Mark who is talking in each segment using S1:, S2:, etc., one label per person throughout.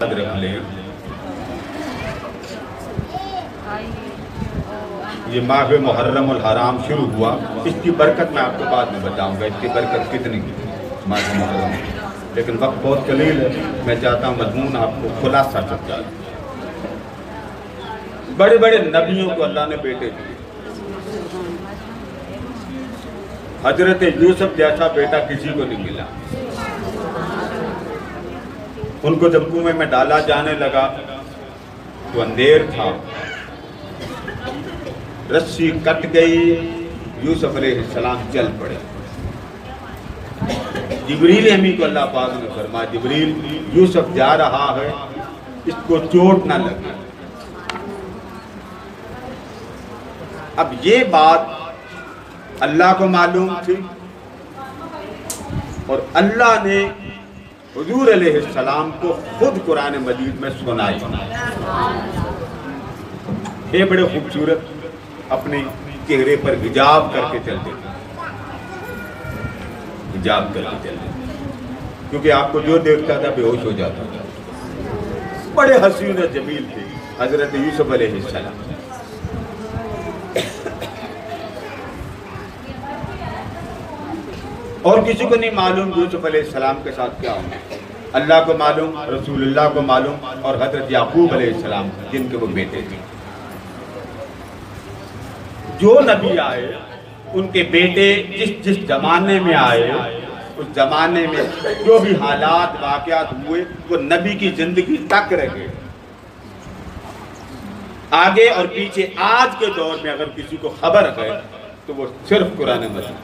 S1: رکھ لیں یہ ماہ محرم الحرام شروع ہوا، اس کی برکت میں آپ کو بعد میں بتاؤں گا، اس کی برکت کتنی ماہ محرم، لیکن وقت بہت قلیل ہے، میں چاہتا ہوں مضمون آپ کو خلاصہ سمجھا دوں۔ بڑے بڑے نبیوں کو اللہ نے بیٹے دیے، حضرت یوسف جیسا بیٹا کسی کو نہیں ملا۔ ان کو جب کنویں میں ڈالا جانے لگا تو اندھیر تھا، رسی کٹ گئی، یوسف علیہ السلام چل پڑے۔ جبریل امین کو اللہ پاک نے فرمایا جبریل یوسف جا رہا ہے، اس کو چوٹ نہ لگے۔ اب یہ بات اللہ کو معلوم تھی اور اللہ نے حضور علیہ السلام کو خود قرآن مجید میں سنائی۔ یہ بڑے خوبصورت اپنے چہرے پر حجاب کر کے چلتے تھے، حجاب کر کے چلتے تھے، کیونکہ آپ کو جو دیکھتا تھا بے ہوش ہو جاتا تھا۔ بڑے حسین و جمیل تھے حضرت یوسف علیہ السلام۔ اور کسی کو نہیں معلوم یوسف علیہ السلام کے ساتھ کیا ہونا، اللہ کو معلوم، رسول اللہ کو معلوم، اور حضرت یعقوب علیہ السلام جن کے وہ بیٹے تھے۔ جو نبی آئے ان کے بیٹے جس زمانے میں آئے، اس زمانے میں جو بھی حالات واقعات ہوئے وہ نبی کی زندگی تک رہے۔ آگے اور پیچھے آج کے دور میں اگر کسی کو خبر ہے تو وہ صرف قرآن مجید،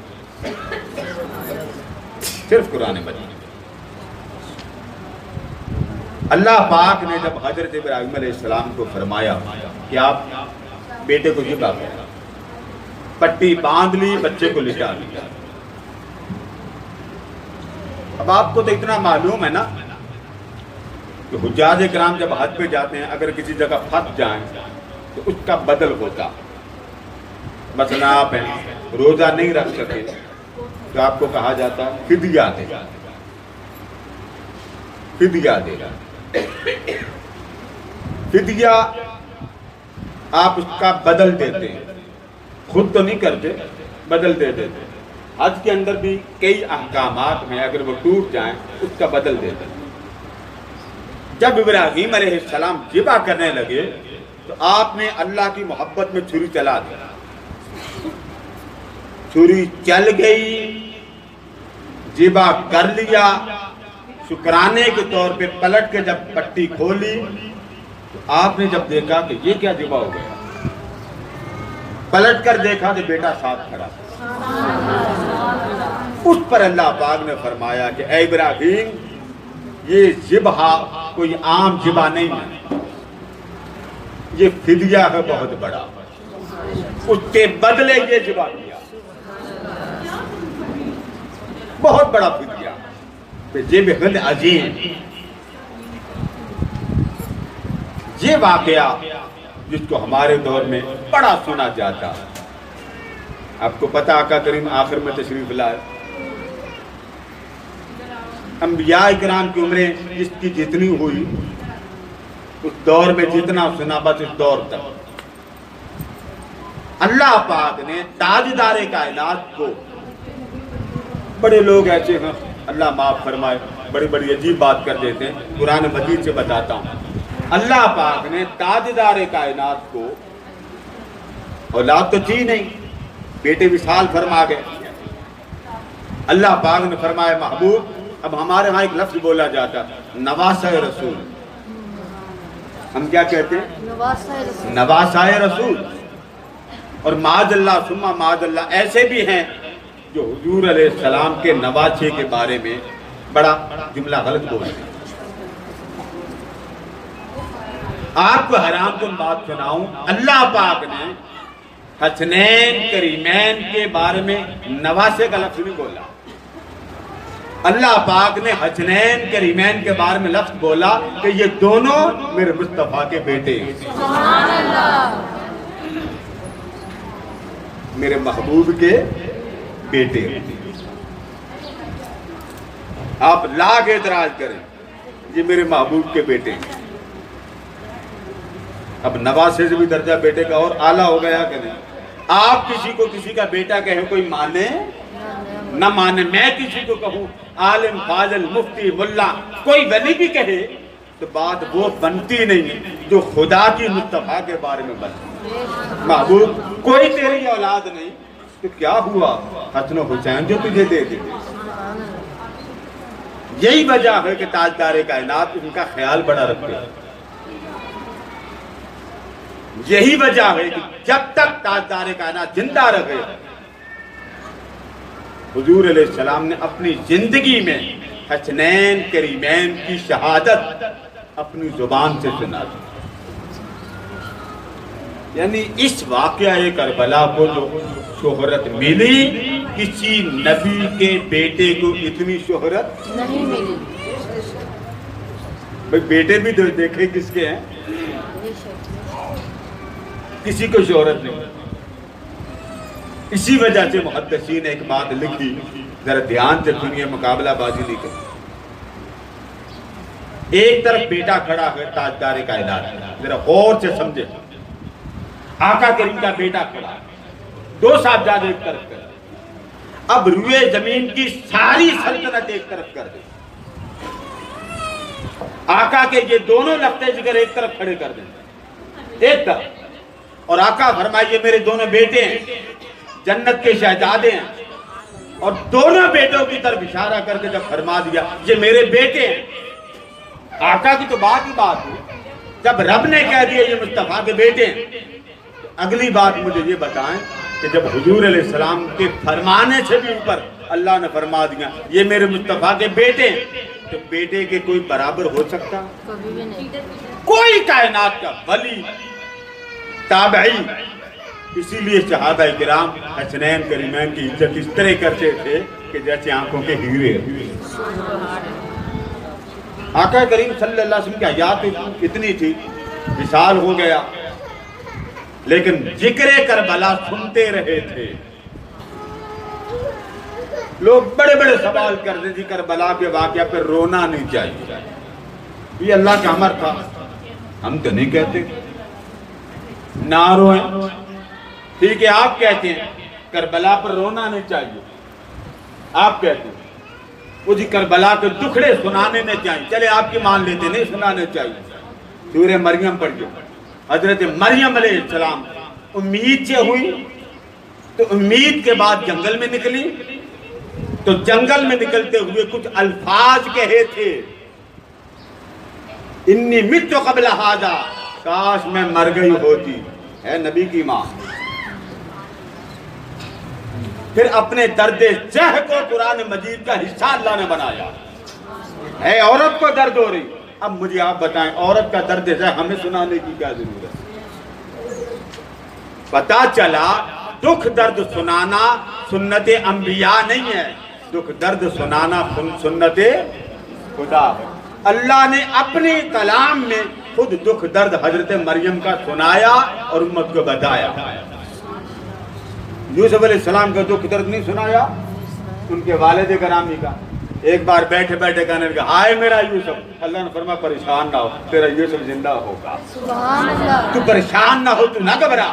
S1: صرف قرآن مجید۔ اللہ پاک نے جب حضرت ابراہیم علیہ السلام کو فرمایا کہ آپ بیٹے کو ذبح کریں، پٹی باندھ لی، بچے کو لٹا لیا۔ اب آپ کو تو اتنا معلوم ہے نا کہ حجاج کرام جب حج پہ جاتے ہیں اگر کسی جگہ پھنس جائیں تو اس کا بدل ہوتا۔ مثلا آپ ہیں روزہ نہیں رکھ سکے تو آپ کو کہا جاتا فدیہ دے، فدیہ دے۔ فدیہ آپ اس کا بدل دیتے ہیں، خود تو نہیں کرتے، بدل دے دیتے۔ حج کے اندر بھی کئی احکامات ہیں، اگر وہ ٹوٹ جائیں اس کا بدل دیتے ہیں۔ جب ابراہیم علیہ السلام ذبح کرنے لگے تو آپ نے اللہ کی محبت میں چھری چلا دی، چھری چل گئی، ذبح کر لیا۔ شکرانے کے طور پہ پلٹ کے جب پٹی کھولی تو آپ نے جب دیکھا کہ یہ کیا ذبح ہو گیا، پلٹ کر دیکھا تو بیٹا ساتھ کھڑا تھا۔ اس پر اللہ پاک نے فرمایا کہ اے ابراہیم یہ ذبح کوئی عام ذبح نہیں ہے، یہ فدیہ ہے بہت بڑا، اس کے بدلے یہ ذبح کیا، بہت بڑا فدیہ، یہ بہت عظیم۔ یہ واقعہ جس کو ہمارے دور میں بڑا سنا جاتا، آپ کو پتہ آقا کریم آخر میں تشریف لائے، انبیاء کرام کی عمریں جس کی جتنی ہوئی اس دور میں جتنا سنا بس اس دور تک۔ اللہ پاک نے تاجدار کائنات کو، بڑے لوگ ایسے ہیں اللہ معاف فرمائے بڑی بڑی عجیب بات کر دیتے ہیں، قرآن مجید سے بتاتا ہوں، اللہ پاک نے تاجدار کائنات کو، اولاد تو تھی نہیں، بیٹے وصال فرما گئے، اللہ پاک نے فرمایا محبوب، اب ہمارے ہاں ایک لفظ بولا جاتا نواسہ رسول، ہم کیا کہتے ہیں نواسہ رسول، اور معاذ اللہ ثم معاذ اللہ ایسے بھی ہیں جو حضور علیہ السلام کے نواسے کے بارے میں بڑا جملہ غلط بولتے ہیں۔ آپ کو حرام کن بات سناؤں، اللہ پاک نے حسنین کریمین کے بارے میں نواسے کا لفظ نہیں بولا، اللہ پاک نے حسنین کریمین کے بارے میں لفظ بولا کہ یہ دونوں میرے مصطفیٰ کے بیٹے ہیں۔ میرے محبوب کے بیٹے. آپ لاکھ اعتراض کریں یہ میرے محبوب کے بیٹے ہیں. اب نواسے سے بھی درجہ بیٹے کا اور اعلیٰ ہو گیا کہ نہیں؟ آپ کسی کو کسی کا بیٹا کہیں کوئی مانے نہ مانے. میں کسی کو کہوں عالم فاضل مفتی ملا کوئی ولی بھی کہے تو بات وہ بنتی نہیں جو خدا کی مصطفیٰ کے بارے میں بنتی. محبوب کوئی تیری اولاد نہیں تو کیا ہوا حسن و حسین جو تجھے دے دی. یہی وجہ ہے کہ تاجدار کائنات ان کا خیال بڑا رکھتے ہیں. یہی وجہ ہے کہ جب تک تاجدار کائنات زندہ رہے حضور علیہ السلام نے اپنی زندگی میں حسنین کریمین کی شہادت اپنی زبان سے سنا دی. یعنی اس واقعہ کربلا کو جو شہرت ملی کسی نبی کے بیٹے کو اتنی شہرت
S2: نہیں ملی.
S1: بھئی بیٹے بھی دیکھے کس کے ہیں, کسی کو شہرت نہیں. اسی وجہ سے محدثین نے ایک بات لکھی, ذرا دھیان سے سنیے, مقابلہ بازی نہیں کریں. ایک طرف بیٹا کھڑا ہے تاجدار کائنات, ذرا غور سے سمجھے. آقا کریم کا بیٹا کھڑا ہے, دو صاحبزادے ایک طرف کر, اب روئے زمین کی ساری سلطنت ایک طرف کر دے. آقا کے یہ دونوں لفظ ذکر ایک طرف کھڑے کر دیں ایک طرف, اور آقا فرمائیے میرے دونوں بیٹے ہیں جنت کے شہزادے ہیں, اور دونوں بیٹوں کی طرف اشارہ کر کے جب فرما دیا یہ میرے بیٹے ہیں. آقا کی تو بات ہی بات ہے, جب رب نے کہہ دیا یہ مصطفیٰ کے بیٹے ہیں, اگلی بات مجھے یہ بتائیں کہ جب حضور علیہ السلام کے فرمانے سے بھی اوپر اللہ نے فرما دیا یہ میرے مصطفیٰ کے بیٹے ہیں, تو بیٹے کے کوئی برابر ہو سکتا؟
S2: کبھی بھی نہیں.
S1: کوئی کائنات کا ولی تابعی. اسی لیے صحابہ کرام حسنین کریمین کی عزت اس طرح کرتے تھے کہ جیسے آنکھوں کے ہیرے. آقا کریم صلی اللہ علیہ وسلم کی حیات اتنی تھی, وصال ہو گیا, لیکن ذکر کربلا سنتے رہے تھے. لوگ بڑے بڑے سوال کرتے تھے کربلا کے واقعہ پہ رونا نہیں چاہیے, یہ اللہ کا امر تھا. ہم تو نہیں کہتے نہ روئیں, ٹھیک ہے آپ کہتے ہیں کربلا پر رونا نہیں چاہیے, آپ کہتے ہیں وہ جی کربلا کے دکھڑے سنانے نہیں چاہیے, چلے آپ کی مان لیتے نہیں سنانے چاہیے. سورہ مریم پڑھیے, حضرت مریم علیہ السلام امید سے ہوئی تو امید کے بعد جنگل میں نکلی, تو جنگل میں نکلتے ہوئے کچھ الفاظ کہے تھے, انی مت قبل ھذا, کاش میں مر گئی ہوتی. ہے نبی کی ماں. پھر اپنے درد جہ کو قرآن مجید کا حصہ اللہ نے بنایا. ہے عورت کو درد ہو رہی, اب مجھے آپ بتائیں عورت کا درد جہ ہمیں سنانے کی کیا ضرورت؟ پتا چلا دکھ درد سنانا سنت انبیاء نہیں ہے, دکھ درد سنانا سنت خدا ہے. اللہ نے اپنے کلام میں خود دکھ درد حضرت مریم کا سنایا اور امت کو بتایا. یوسف علیہ السلام کا دکھ درد نہیں سنایا, ان کے والد گرامی کا. ایک بار بیٹھے بیٹھے کہنے لگا ہائے میرا یوسف, اللہ نے فرمایا پریشان نہ ہو, تیرا یوسف زندہ ہوگا.
S2: سبحان اللہ.
S1: تو پریشان نہ ہو, تو نہ گھبرا.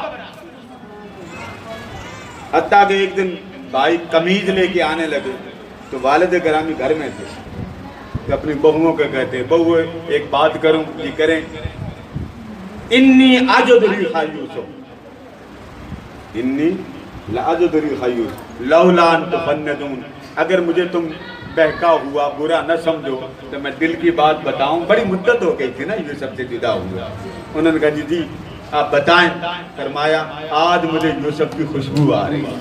S1: حتیٰ کہ ایک دن بھائی قمیض لے کے آنے لگے تو والد گرامی گھر میں تھے, تو اپنی بہوؤں کو کہتے بہو ایک بات کروں, یہ کریں. انی اجد ریح یوسف, انی لاجد ریح یوسف لولا ان تفندون, اگر مجھے تم بہکا ہوا برا نہ سمجھو تو میں دل کی بات بتاؤں. بڑی مدت ہو گئی تھی نا یوسف سے جدا ہوا. انہوں نے کہا جی جی آپ بتائیں. فرمایا آج مجھے یوسف کی خوشبو آ رہی ہے,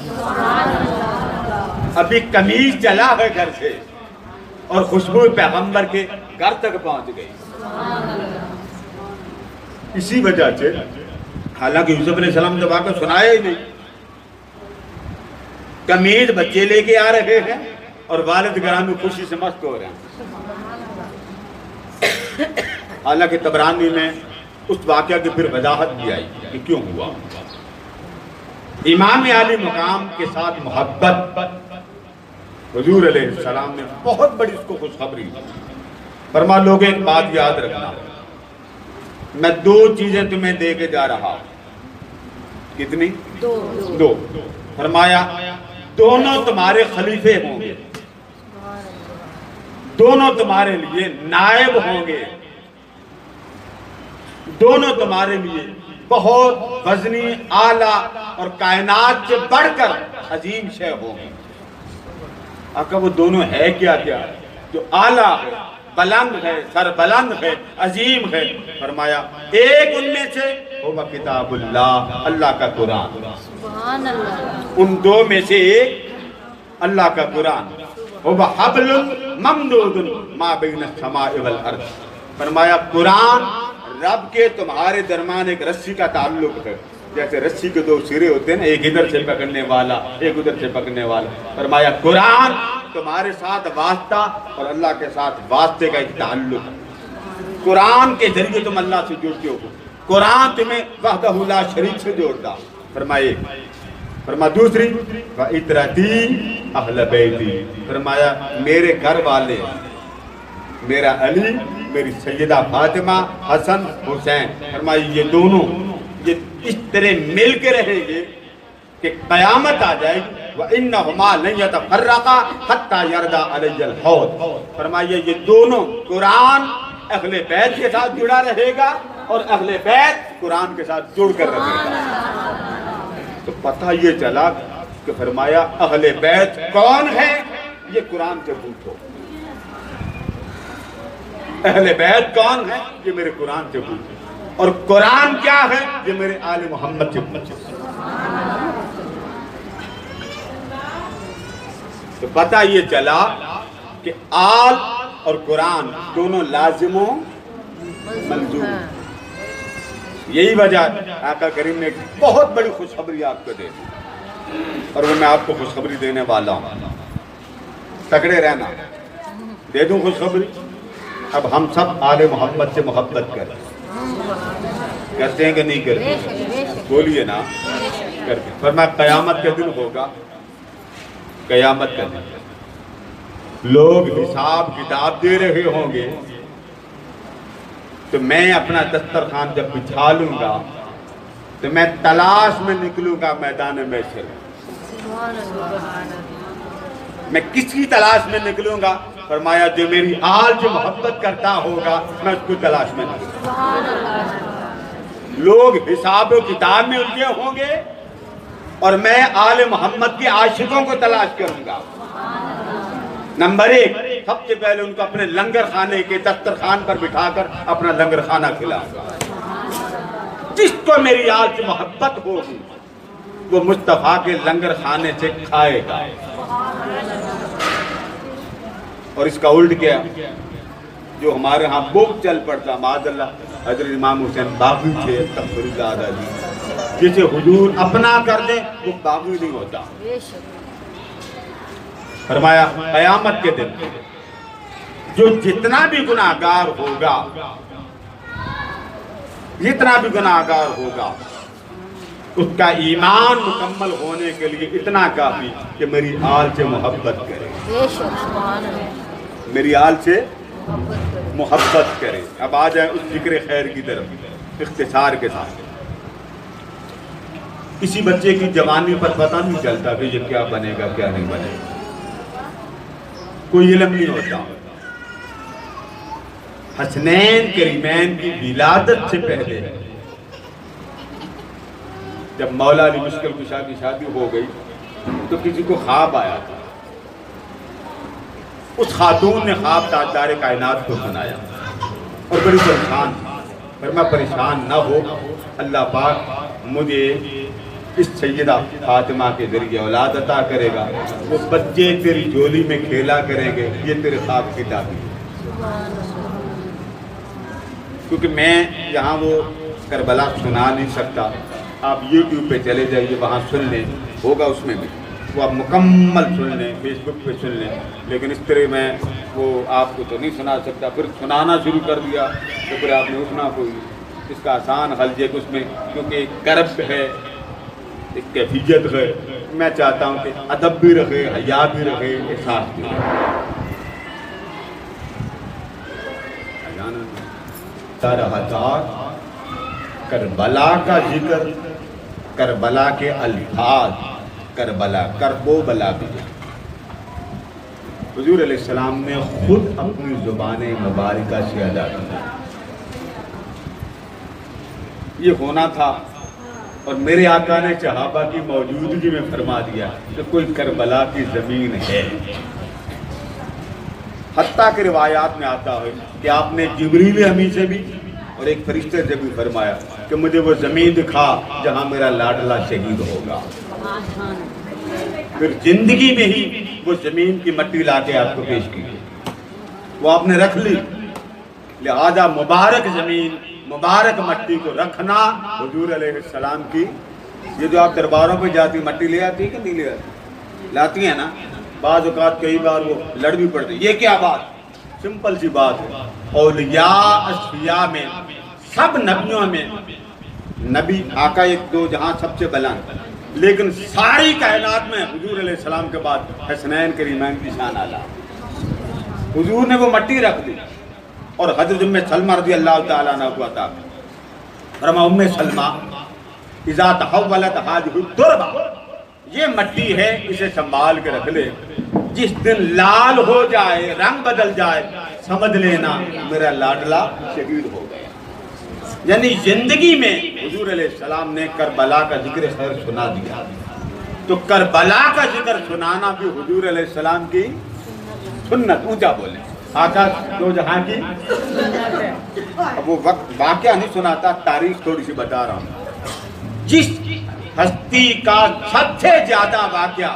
S1: ابھی قمیض چلا ہے گھر سے اور خوشبو پیغمبر کے گھر تک پہنچ گئی. اسی وجہ سے حالانکہ یوسف علیہ السلام نے واقعہ سنایا ہی نہیں, قمیض بچے لے کے آ رہے ہیں اور والد گرامی خوشی سے مست ہو رہے ہیں. حالانکہ طبرانی میں اس واقعہ کی پھر وضاحت بھی آئی کہ کیوں ہوا. امام عالی مقام کے ساتھ محبت، حضور علیہ السلام نے بہت بڑی اس کو خوشخبری دی۔ فرما لوگ ایک بات یاد رکھنا، میں دو چیزیں تمہیں دے کے جا رہا ہوں۔ کتنی؟ دو۔ فرمایا دونوں تمہارے خلیفے ہوں گے، دونوں تمہارے لیے نائب ہوں گے، دونوں تمہارے لیے بہت وزنی، اعلیٰ اور کائنات سے بڑھ کر عظیم شے ہوں گے۔ آقا وہ دونوں ہے کیا کیا؟ جو اعلیٰ ہے، بلند ہے، سر بلند ہے، عظیم ہے۔ فرمایا ایک ان میں سے ہوگا کتاب اللہ، اللہ کا قرآن۔
S2: سبحان اللہ۔
S1: ان دو میں سے ایک اللہ کا قرآن، ہوگا حبل ممدود ما بین السماء والارض۔ فرمایا قرآن رب کے تمہارے درمیان ایک رسی کا تعلق ہے، جیسے رسی کے دو سرے ہوتے ہیں نا، ایک ادھر سے پکڑنے والا، ایک ادھر سے پکڑنے والا۔ فرمایا قرآن تمہارے ساتھ واسطہ اور اللہ کے ساتھ واسطے کا ایک تعلق ہے۔ قرآن کے ذریعے تم اللہ سے جڑتے ہو، قرآن تمہیں وحدہ لا شریک سے جوڑتا۔ فرمائے دوسری وَإِتْرَتِي أَهْلَ بَيْتِي، فرمایا میرے گھر والے، میرا علی، میری سیدہ فاطمہ، حسن، حسین، فرمایا یہ دونوں یہ اس طرح مل کے رہیں گے کہ قیامت آ جائے گی۔ وَإِنَّهُمَا لَن يَتَفَرَّقَا حَتَّى يَرْدَ عَلَيَّ الْحَوْض۔ فرمایا یہ دونوں، قرآن اہل بیت کے ساتھ جڑا رہے گا اور اہل بیت قرآن کے ساتھ جڑ کر رہے گا۔ تو پتہ یہ چلا کہ فرمایا اہل بیت کون ہے؟ یہ قرآن سے پوچھو۔ اہل بیت کون ہے؟ یہ میرے قرآن سے پوچھو۔ اور قرآن کیا ہے؟ یہ میرے آل محمد سے پوچھو۔ تو پتہ یہ چلا کہ آل اور قرآن دونوں لازم و ملزوم۔ یہی وجہ آقا کریم نے ایک بہت بڑی خوشخبری آپ کو دے دی، اور وہ میں آپ کو خوشخبری دینے والا ہوں، تکڑے رہنا۔ دے دوں خوشخبری؟ اب ہم سب آل محمد سے محبت کرتے ہیں کہ نہیں کرتے؟ بولیے نا، کرتے۔ فرمایا قیامت کے دن ہوگا، قیامت کا دن لوگ حساب کتاب دے رہے ہوں گے، تو میں اپنا دسترخوان جب بچھا لوں گا تو میں تلاش میں نکلوں گا میدان محشر۔ میں کس کی تلاش میں نکلوں گا؟ فرمایا جو میری آل سے محبت کرتا ہوگا میں اس کو تلاش میں نکلوں گا۔ لوگ حساب و کتاب میں الجھے ہوں گے اور میں آل محمد کے عاشقوں کو تلاش کروں گا۔ نمبر ایک، سب سے پہلے ان کو اپنے لنگر خانے کے دسترخوان پر بٹھا کر اپنا لنگر خانہ کھلاؤں گا۔ جس کو میری آل سے محبت ہوگی وہ مصطفیٰ کے لنگر خانے سے کھائے گا۔ اور اس کا الٹ کیا؟ جو ہمارے ہاں بوک چل پڑتا، معاذ اللہ، حضرت امام حسین باغی تھے، استغفر اللہ علیہ، جسے حضور اپنا کر دیں وہ باغی نہیں ہوتا۔ فرمایا قیامت کے دن جو جتنا بھی گناہگار ہوگا، جتنا بھی گناہگار ہوگا، اس کا ایمان مکمل ہونے کے لیے اتنا کافی کہ میری آل سے محبت کرے، میری آل سے محبت کرے۔ اب آ جائیں اس ذکر خیر کی طرف اختصار کے ساتھ۔ کسی بچے کی جوانی پر پتہ نہیں چلتا کہ یہ کیا بنے گا کیا نہیں بنے گا، کوئی علم نہیں ہوتا۔ حسنین کریمین کی ولادت سے پہلے جب مولا علی مشکل کشا کی شادی ہو گئی تو کسی کو خواب آیا تھا۔ اس خاتون نے خواب تاجدار کائنات کو سنایا اور بڑی پریشان تھی۔ پر میں پریشان نہ ہو، اللہ پاک مجھے اس سیدہ فاطمہ کے ذریعے اولاد عطا کرے گا، وہ بچے تیری جولی میں کھیلا کریں گے، یہ تیرے خواب کی تعبیر ہے۔ کیونکہ میں یہاں وہ کربلا سنا نہیں سکتا، آپ یوٹیوب پہ چلے جائیے، وہاں سن لیں، ہوگا اس میں بھی، وہ آپ مکمل سن لیں، فیس بک پہ سن لیں، لیکن اس طرح میں وہ آپ کو تو نہیں سنا سکتا۔ پھر سنانا شروع کر دیا تو پھر آپ نے اٹھنا کوئی، اس کا آسان حل ہے کہ اس میں کیونکہ کرب ہے، ایک کیفیت ہے، میں چاہتا ہوں کہ ادب بھی رہے، حیا بھی رہے، احساس بھی رہے۔ 17,000 کربلا کا ذکر، کربلا کے الفاظ، کربلا کرب و بلا بھی۔ حضور علیہ السلام نے خود اپنی زبان مبارکہ سے ادا کیا۔ یہ ہونا تھا، اور میرے آقا نے صحابہ کی موجودگی میں فرما دیا کہ کوئی کربلا کی زمین ہے۔ حتیٰ کہ روایات میں آتا ہے کہ آپ نے جبریل امین سے بھی اور ایک فرشتے سے بھی فرمایا کہ مجھے وہ زمین دکھا جہاں میرا لاڈلا شہید ہوگا۔ پھر زندگی میں ہی وہ زمین کی مٹی لا کے آپ کو پیش کی، وہ آپ نے رکھ لی۔ لہذا مبارک زمین، مبارک مٹی کو رکھنا حضور علیہ السلام کی، یہ جو آپ درباروں پہ جاتی مٹی لے آتی ہے کہ نہیں لے آتی؟ لاتی ہیں نا، بعض اوقات کئی بار وہ لڑ بھی پڑتی۔ یہ کیا بات؟ سمپل سی بات ہے، اولیاء اصفیاء میں، سب نبیوں میں، نبی آقا ایک دو جہاں سب سے بلند، لیکن ساری کائنات میں حضور علیہ السلام کے بعد حسنین کریمین کی شان اعلیٰ۔ حضور نے وہ مٹی رکھ دی، اور حضرت ام سلمہ رضی اللہ تعالیٰ عنہ کو عطا کی۔ فرمایا ام سلمہ اذا تحولت هذه التربہ، یہ مٹی ہے، اسے سنبھال کے رکھ لے، جس دن لال ہو جائے، رنگ بدل جائے، سمجھ لینا میرا لاڈلا شہید ہو گیا۔ یعنی زندگی میں حضور علیہ السلام نے کربلا کا ذکر خیر سنا دیا، تو کربلا کا ذکر سنانا بھی حضور علیہ السلام کی سنت، اونچا بولیں، آقا دو جہاں کی سنت ہے۔ اب وہ وقت واقعہ نہیں سناتا، تاریخ تھوڑی سی بتا رہا ہوں۔ جس ہستی کا سب سے زیادہ واقعہ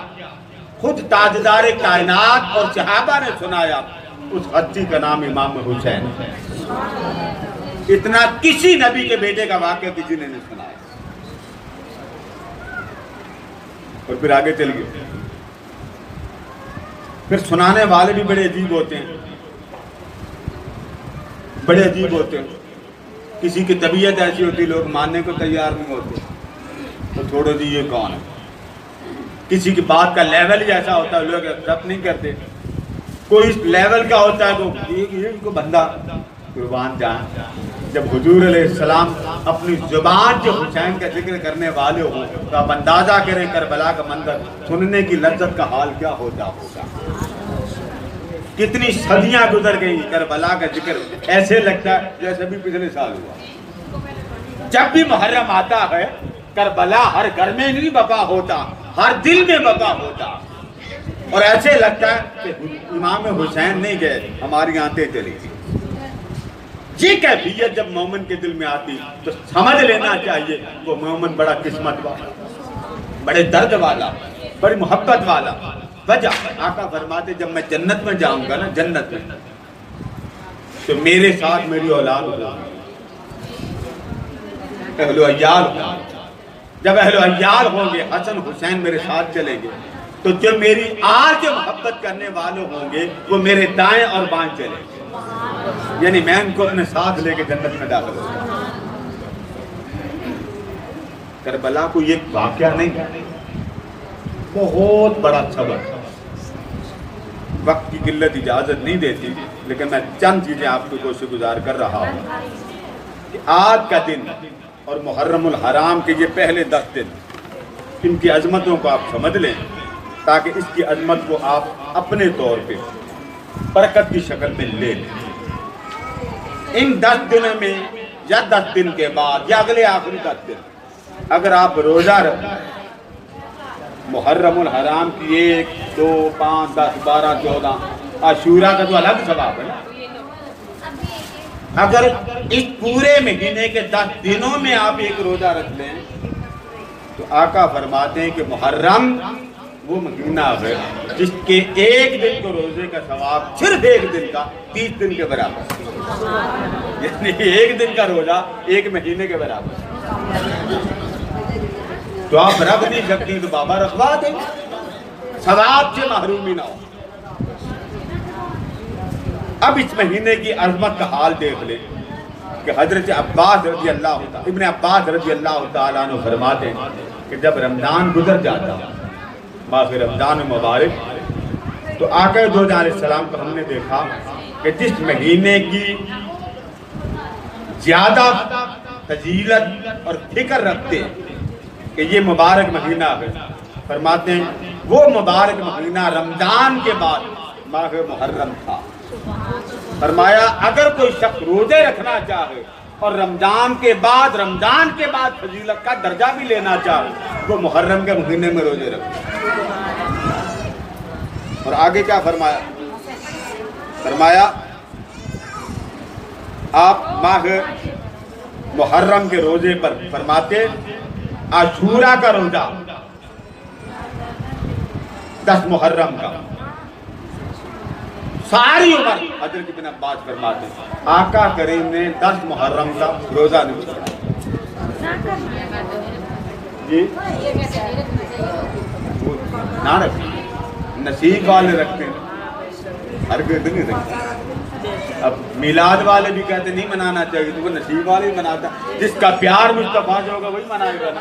S1: خود تاجدار کائنات اور صحابہ نے سنایا، اس ہستی کا نام امام حسین ہے۔ اتنا کسی نبی کے بیٹے کا واقعہ کسی نے نہیں سنایا۔ اور پھر آگے چل گئے، پھر سنانے والے بھی بڑے عجیب ہوتے ہیں، بڑے عجیب ہوتے ہیں۔ کسی کی طبیعت ایسی ہوتی لوگ ماننے کو تیار نہیں ہوتے، تو چھوڑو جی یہ کون ہے۔ کسی کی بات کا لیول ہی ایسا ہوتا ہے لوگ ایکسپٹ نہیں کرتے۔ کوئی اس لیول کا ہوتا ہے تو یہ کو بندہ قربان جان۔ جب حضور علیہ السلام اپنی زبان سے حسین کا ذکر کرنے والے ہوں تو آپ اندازہ کریں کربلا کا منظر سننے کی لذت کا حال کیا ہوتا ہوگا۔ کتنی صدیاں گزر گئی، کربلا کا ذکر ایسے لگتا ہے جیسے بھی پچھلے سال ہوا۔ جب بھی محرم آتا ہے کربلا ہر گھر میں نہیں بپا ہوتا، ہر دل میں بپا ہوتا، اور ایسے لگتا ہے کہ امام حسین نہیں گئے، ہماری آنتیں چلی تھی۔ یہ کیفیت جب مومن کے دل میں آتی تو سمجھ لینا چاہیے وہ مومن بڑا قسمت والا، بڑے درد والا، بڑی محبت والا۔ وجہ آقا فرماتے جب میں جنت میں جاؤں گا نا، جنت میں، تو میرے ساتھ میری اولاد ہوگی، اہل و عیال ہوگا۔ جب اہل و عیال ہوں گے، حسن حسین میرے ساتھ چلیں گے، تو جو میری آج جو محبت کرنے والے ہوں گے وہ میرے دائیں اور بائیں چلیں گے، یعنی میں ان کو اپنے ساتھ لے کے جنت میں داخل ہوں گا۔ کربلا کو یہ واقعہ نہیں، بہت بڑا سبق۔ وقت کی قلت اجازت نہیں دیتی، لیکن میں چند چیزیں آپ کو کوشش گزار کر رہا ہوں کہ آج کا دن اور محرم الحرام کے یہ پہلے 10 دن، ان کی عظمتوں کو آپ سمجھ لیں، تاکہ اس کی عظمت کو آپ اپنے طور پہ برکت کی شکل میں لے لیں۔ ان 10 دنوں میں یا 10 دن کے بعد یا اگلے آخری 10 دن اگر آپ روزہ رکھیں، محرم الحرام کی 1 2 5 10 12 14 عاشورہ کا تو الگ ثواب ہے نا، اگر اس پورے مہینے کے 10 دنوں میں آپ ایک روزہ رکھ لیں تو آقا فرماتے ہیں کہ محرم وہ مہینہ ہے جس کے ایک دن کو روزے کا ثواب صرف ایک دن کا 30 دن کے برابر، یعنی ایک دن کا روزہ ایک مہینے کے برابر۔ تو آپ رکھ نہیں سکتی تو بابا رکھوا دیں، ثواب سے محرومی نہ ہو۔ اب اس مہینے کی عظمت کا حال دیکھ لیں کہ حضرت عباس رضی اللہ عنہ، ابن عباس رضی اللہ تعالیٰ عنہ فرماتے ہیں کہ کہ جب رمضان گزر جاتا ماہ رمضان مبارک تو آقا دو جہاں علیہ السلام کو ہم نے دیکھا کہ جس مہینے کی زیادہ فضیلت اور فکر رکھتے کہ یہ مبارک مہینہ ہے، فرماتے ہیں وہ مبارک مہینہ رمضان کے بعد ماہ محرم تھا۔ فرمایا اگر کوئی شخص روزے رکھنا چاہے اور رمضان کے بعد فضیلت کا درجہ بھی لینا چاہے وہ محرم کے مہینے میں روزے رکھے۔ اور آگے کیا فرمایا؟ فرمایا آپ ماہ محرم کے روزے پر فرماتے عاشورہ کا روزہ 10 محرم کا ساری عمر حضرت ابن عباس فرماتے ہیں آقا کریم نے 10 محرم کا روزہ نہیں چھوڑا۔ جی نہ رکھیں، نصیب والے رکھتے ہیں، ہر کوئی نہیں رکھتے۔ اب میلاد والے بھی کہتے نہیں منانا چاہیے، تو وہ نصیب والے بھی مناتا، جس کا پیار مصطفیٰ سے ہوگا وہی منائے گا نا۔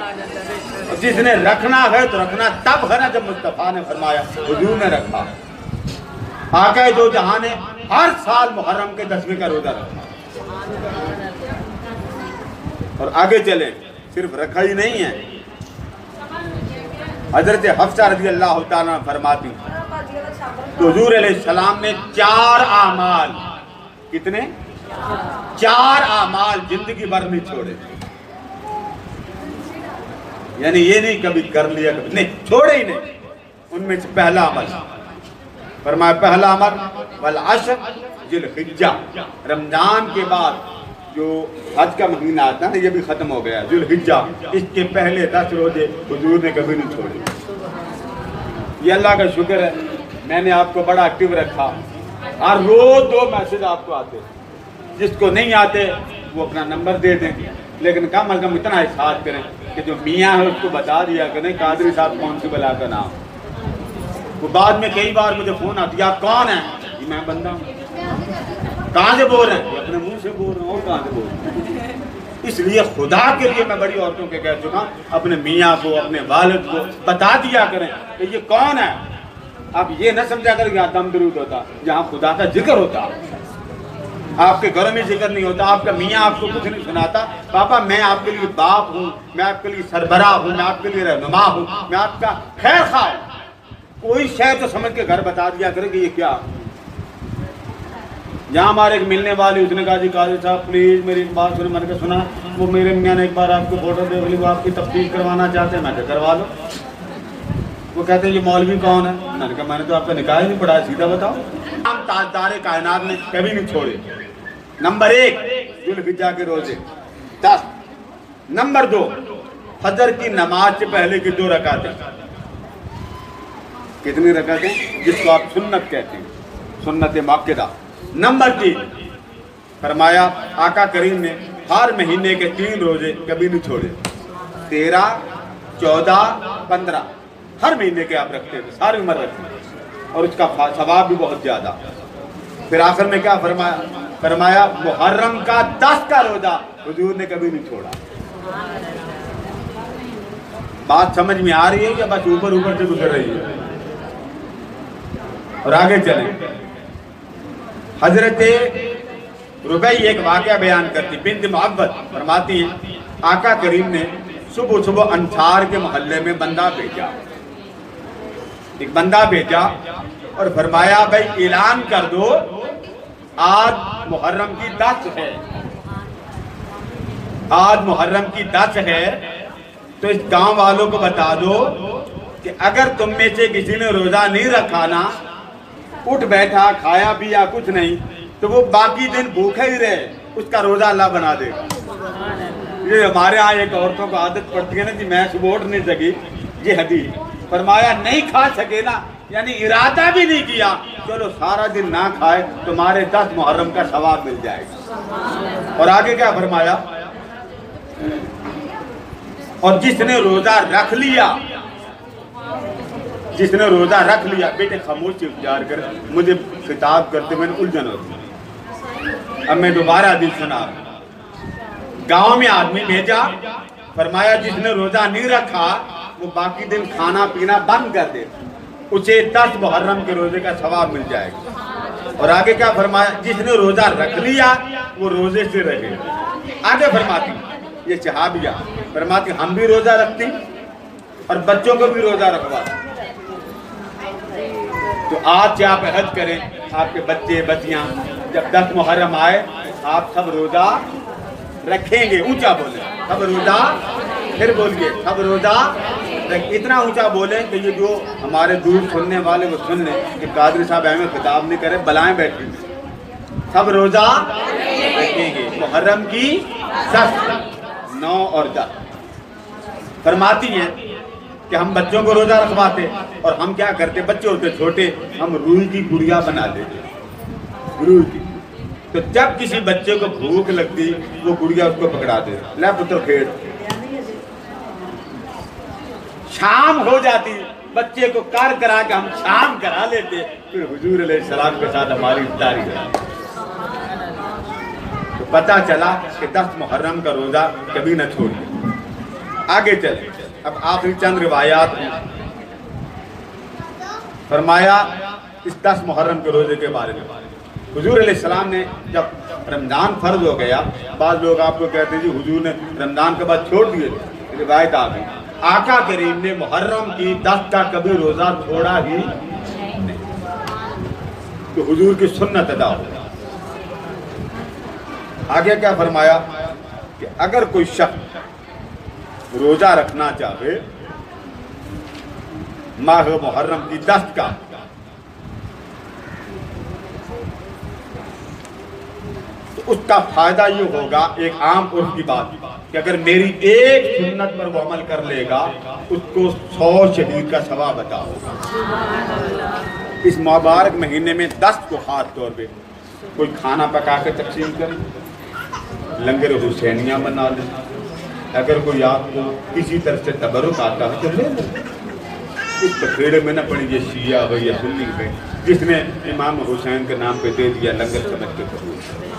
S1: اور جس نے رکھنا ہے تو رکھنا تب ہے نا جب مصطفیٰ نے فرمایا، حضور نے رکھا۔ آقا دو جہاں نے ہر سال محرم کے 10ویں کا روزہ رکھا۔ اور آگے چلیں، صرف رکھا ہی نہیں ہے، حضرت حفصہ رضی اللہ تعالیٰ فرماتی تو حضور علیہ السلام نے 4 اعمال، کتنے؟ 4 اعمال زندگی بھر نہیں چھوڑے، یعنی یہ نہیں کبھی کر لیا کبھی نہیں، چھوڑے ہی نہیں۔ ان میں سے پہلا عمل فرمایا، پہلا عمل والعشر ذی الحجہ، رمضان کے بعد جو حج کا مہینہ آتا ہے یہ بھی ختم ہو گیا، ذی الحجہ، اس کے پہلے 10 روزے حضور نے کبھی نہیں چھوڑے۔ یہ اللہ کا شکر ہے، میں نے آپ کو بڑا ایکٹیو رکھا، ہر روز 2 میسج آپ کو آتے، جس کو نہیں آتے وہ اپنا نمبر دے دیں، لیکن کم از کم اتنا احساس کریں کہ جو میاں ہے اس کو بتا دیا کریں قادری صاحب کون سی بلا کا نام۔ وہ بعد میں کئی بار مجھے فون آتی ہے آپ کون ہیں؟ یہ میں بندہ ہوں۔ کہاں سے بول رہے ہیں؟ اپنے منہ سے بول رہا ہوں، اور کہاں سے بول رہا ہوں؟ اس لیے خدا کے لیے میں بڑی عورتوں کے کہہ چکا اپنے میاں کو اپنے والد کو بتا دیا کریں کہ یہ کون ہے۔ آپ یہ نہ سمجھا کریں یہاں دم درود ہوتا، جہاں خدا کا ذکر ہوتا، آپ کے گھروں میں ذکر نہیں ہوتا، آپ کا میاں آپ کو کچھ نہیں سناتا، پاپا میں آپ کے لیے باپ ہوں، میں آپ کے لیے سربراہ ہوں، میں آپ کے لیے رہنما ہوں، میں آپ کا خیر خواہ ہوں۔ کوئی شے تو سمجھ کے گھر بتا دیا کرے کہ یہ کیا۔ جہاں ہمارے ایک ملنے والی اس نے کہا جی قاضی صاحب پلیز میری ایک بات سنیں، میں نے کہا سنا، وہ میرے میاں نے ایک بار آپ کی فوٹو دیکھ لی، وہ آپ کی تفتیش کروانا چاہتے ہیں، میں کہا کروا لو۔ وہ کہتے ہیں یہ مولوی کون ہے؟ میں نے کہا میں نے تو آپ کا نکاح ہی نہیں پڑھا، سیدھا بتاؤ۔ ہم تاجدار کائنات نے کبھی نہیں چھوڑے۔ نمبر 1 ذی الحجہ کے روزے 10۔ نمبر 2 فجر کی نماز سے پہلے کی 2 رکعتیں، کتنی رکعتیں؟ جس کو آپ سنت کہتے ہیں، سنت مؤکدہ۔ نمبر 3 فرمایا آقا کریم نے ہر مہینے کے 3 روزے کبھی نہیں چھوڑے، 13، 14، 15 ہر مہینے کے آپ رکھتے تھے، ساری عمر رکھتے تھے، اور اس کا ثواب بھی بہت زیادہ۔ پھر آخر میں کیا فرمایا؟ فرمایا محرم کا 10 کا روزہ حضور نے کبھی نہیں چھوڑا۔ بات سمجھ میں آ رہی ہے یا بس اوپر اوپر سے گزر رہی ہے؟ اور آگے چلیں، حضرت ربیع ایک واقعہ بیان کرتی، بنت معبد فرماتی ہیں آقا کریم نے صبح صبح انصار کے محلے میں بندہ بھیجا، ایک بندہ بھیجا اور فرمایا بھائی اعلان کر دو آج محرم کی 10 ہے، آج محرم کی 10 ہے، تو اس گاؤں والوں کو بتا دو کہ اگر تم میں سے کسی نے روزہ نہیں رکھا نا، اٹھ بیٹھا کھایا پیا کچھ نہیں، تو وہ باقی دن بھوکے ہی رہے، اس کا روزہ اللہ بنا دے گا۔ یہ ہمارے ہاں ایک عورتوں کو عادت پڑتی ہے نا جی میں صبح اٹھ نہیں سکی، یہ حدیث فرمایا نہیں کھا سکے نا، یعنی ارادہ بھی نہیں کیا، چلو سارا دن نہ کھائے تمہارے 10 محرم کا ثواب مل جائے گا۔ اور آگے کیا فرمایا؟ اور جس نے روزہ رکھ لیا، جس نے روزہ رکھ لیا، بیٹے خاموشی اختیار کر، مجھے خطاب کرتے میں نے الجھن ہوتی۔ اب میں دوبارہ حدیث سنا، گاؤں میں آدمی بھیجا، فرمایا جس نے روزہ نہیں رکھا وہ باقی دن کھانا پینا بند کر دے، اسے 10 محرم کے روزے کا ثواب مل جائے گا۔ اور آگے کیا فرمایا؟ جس نے روزہ رکھ لیا وہ روزے سے رہے۔ آگے فرماتی یہ صحابیہ فرماتی ہم بھی روزہ رکھتی اور بچوں کو بھی روزہ رکھواتی۔ تو آج سے آپ عہد کریں، آپ کے بچے بچیاں جب 10 محرم آئے آپ سب روزہ رکھیں گے۔ اونچا بولیں، سب روزہ، پھر بولیے سب روزہ، اتنا اونچا بولیں کہ یہ جو ہمارے دور سننے والے وہ سن لیں کہ قادری صاحب احمد خطاب نہیں کرے، بلائیں بیٹھی۔ سب روزہ رکھیں گے محرم کی 10، 9 اور 10۔ فرماتی ہیں کہ ہم بچوں کو روزہ رکھواتے اور ہم کیا کرتے، بچے ہوتے چھوٹے، ہم روئی کی گڑیا بنا دیتے، روئی کی۔ تو جب کسی بچے کو بھوک لگتی وہ گڑیا اس کو پکڑا دے، لے پتر کھیل۔ شام ہو جاتی، بچے کو کار کرا کے ہم شام کرا لیتے، پھر حضور علیہ السلام کے ساتھ ہماری افطاری ہوتی۔ تو پتہ چلا کہ 10 محرم کا روزہ کبھی نہ چھوڑیے۔ آگے چلیں، اب آخری چند روایات ہیں۔ فرمایا اس 10 محرم کے روزے کے بارے میں حضور علیہ السلام نے جب رمضان فرض ہو گیا، بعض لوگ آپ کو کہتے ہیں جی حضور نے رمضان کے بعد چھوڑ دیے، روایت آ گئی آقا کریم نے محرم کی 10 کا کبھی روزہ چھوڑا ہی نہیں، تو حضور کی سنت ادا ہو۔ آگے کیا فرمایا کہ اگر کوئی شخص روزہ رکھنا چاہے ماہ محرم کی 10 کا، تو اس کا فائدہ یہ ہوگا، ایک عام عرف کی بات کہ اگر میری ایک سنت پر وہ عمل کر لے گا اس کو 100 شہید کا ثواب عطا ہوگا۔ اس مبارک مہینے میں 10 کو خاص طور پہ کوئی کھانا پکا کے تقسیم کرے، لنگر حسینیہ بنا لے، اگر کوئی آپ کو کسی طرح سے تبرک آتا ہے تو لے لے، اس بکھیڑے میں نہ پڑی یہ شیعہ ہو یا سنی ہو، جس نے امام حسین کے نام پہ دے دیا لنگر سمجھ کے قبول۔